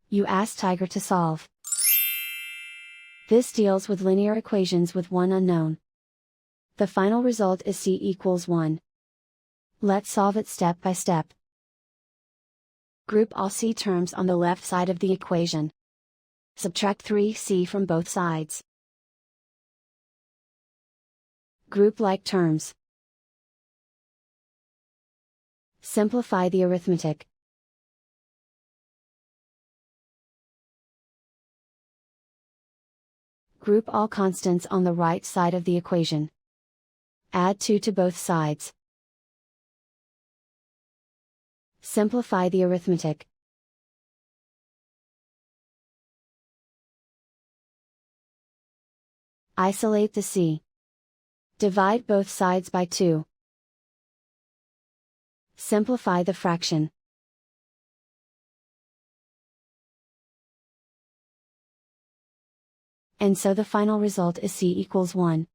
You ask Tiger to solve. This deals with linear equations with one unknown. The final result is c equals 1. Let's solve it step by step. Group all c terms on the left side of the equation. Subtract 3c from both sides. Group like terms. Simplify the arithmetic. Group all constants on the right side of the equation. Add 2 to both sides. Simplify the arithmetic. Isolate the c. Divide both sides by 2. Simplify the fraction. And so the final result is c equals 1.